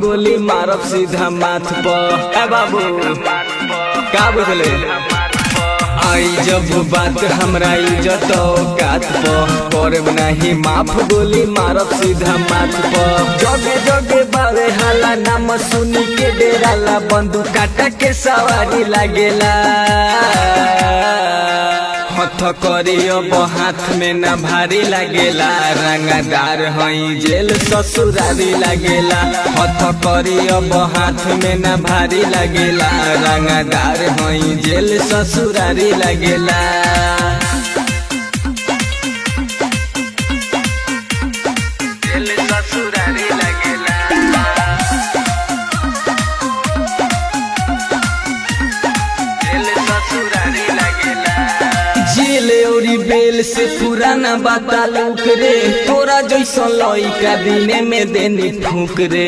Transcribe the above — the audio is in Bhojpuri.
गोली मारब सीधा माथ पर। ए बाबू का बुझले आई जब बात हमरा इज्जत औकात पर करब नहीं माफ, गोली मारब सीधा माथ पर। जगे जगे बावे हाला नाम सुनी के डेराला, बंदूक काटा के सवारी लागेला। हथ करी अब हाथ में न भारी लागेला, रंगदार हई जेल ससुरारी लागेला। हथ करी अब हाथ में न भारी लागेला, रंगदार हई जेल ससुरारी लागेला। जेल ससुरारी लागेला। जेल ससुरारी लागेला। जेल औरी बेल से पुराना बाता लूक रे, तोरा जैसा लइका दिने में देनी फूक रे।